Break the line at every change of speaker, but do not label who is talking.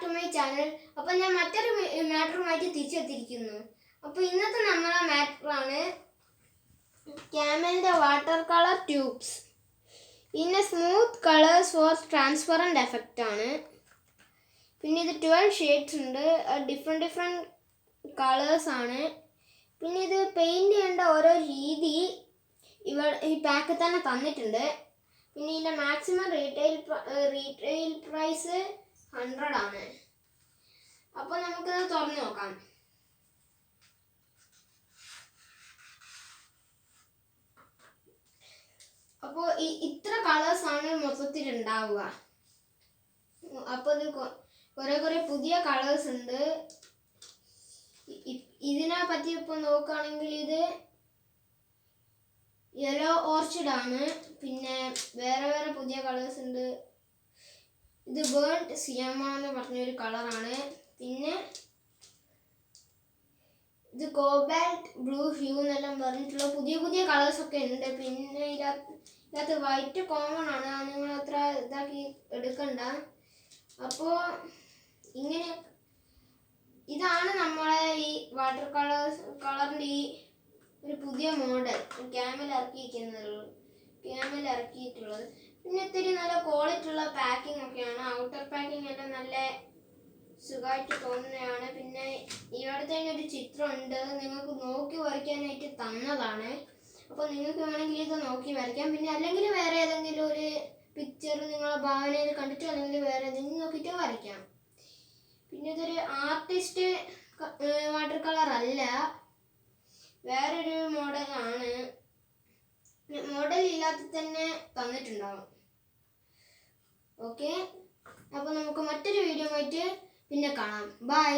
To my channel. അപ്പോൾ ഞാൻ മറ്റൊരു മാറ്ററുമായിട്ട് തിരിച്ചെത്തിയിരിക്കുന്നു. അപ്പോൾ ഇന്നത്തെ നമ്മളെ മാറ്ററാണ് ക്യാമലിൻ്റെ വാട്ടർ കളർ ട്യൂബ്സ്. പിന്നെ smooth colours for transparent effect ആണ്. പിന്നെ ഇത് 12 ഷെയ്ഡ്സ് ഉണ്ട്, ഡിഫറെൻറ്റ് കളേഴ്സ് ആണ്. പിന്നെ ഇത് പെയിൻറ് ചെയ്യേണ്ട ഓരോ രീതി ഈ പാക്കിൽ തന്നെ തന്നിട്ടുണ്ട്. പിന്നെ ഇതിൻ്റെ മാക്സിമം റീറ്റെയിൽ പ്രൈസ് 100 ആണ്. അപ്പോൾ നമുക്കിത് തുറന്ന് നോക്കാം. അപ്പോൾ ഇത്ര കളേഴ്സാണ് മൊത്തത്തിൽ ഉണ്ടാവുക. അപ്പോൾ ഇത് കുറേ പുതിയ കളേഴ്സ് ഉണ്ട്. ഇതിനെ പറ്റി ഇപ്പോൾ നോക്കുകയാണെങ്കിൽ ഇത് യെല്ലോ ഓർച്ചിഡ് ആണ്. പിന്നെ വേറെ പുതിയ കളേഴ്സ് ഉണ്ട്. ഇത് ബേൺഡ് സിയാമ എന്ന് പറഞ്ഞൊരു കളറാണ്. പിന്നെ ഇത് കോബാൾട്ട് ബ്ലൂ ഹ്യൂ എന്നെല്ലാം പറഞ്ഞിട്ടുള്ള പുതിയ കളേഴ്സൊക്കെ ഉണ്ട്. പിന്നെ ഇതിനകത്ത് വൈറ്റ് കോമൺ ആണ്, നിങ്ങൾ അത്ര ഇതാക്കി എടുക്കണ്ട. അപ്പോൾ ഇതാണ് നമ്മളെ ഈ വാട്ടർ കളറിൻ്റെ ഈ ഒരു പുതിയ മോഡൽ ക്യാമൽ ഇറക്കിയിട്ടുള്ളത്. പിന്നെ ഇത്തിരി നല്ല ക്വാളിറ്റി ഉള്ള പാക്കിംഗ് ഒക്കെയാണ്. ഔട്ടർ പാക്കിംഗ് എല്ലാം നല്ല സുഖമായിട്ട് തോന്നുന്നതാണ്. പിന്നെ ഇവിടുത്തെ ഒരു ചിത്രമുണ്ട്, നിങ്ങൾക്ക് നോക്കി വരയ്ക്കാനായിട്ട് തന്നതാണ്. അപ്പോൾ നിങ്ങൾക്ക് വേണമെങ്കിൽ ഇത് നോക്കി വരയ്ക്കാം. പിന്നെ അല്ലെങ്കിൽ വേറെ ഏതെങ്കിലും ഒരു പിക്ചർ നിങ്ങളെ ഭാവനയിൽ കണ്ടിട്ടോ അല്ലെങ്കിൽ വേറെ ഏതെങ്കിലും നോക്കിയിട്ട് വരയ്ക്കാം. പിന്നെ ഇതൊരു ആർട്ടിസ്റ്റ് വാട്ടർ കളർ അല്ല, വേറൊരു മോഡലാണ്. മോഡൽ ഇല്ലാത്ത തന്നെ തന്നിട്ടുണ്ടാവും. ഓക്കെ, അപ്പോൾ നമുക്ക് മറ്റൊരു വീഡിയോ ആയിട്ട് പിന്നെ കാണാം. ബൈ.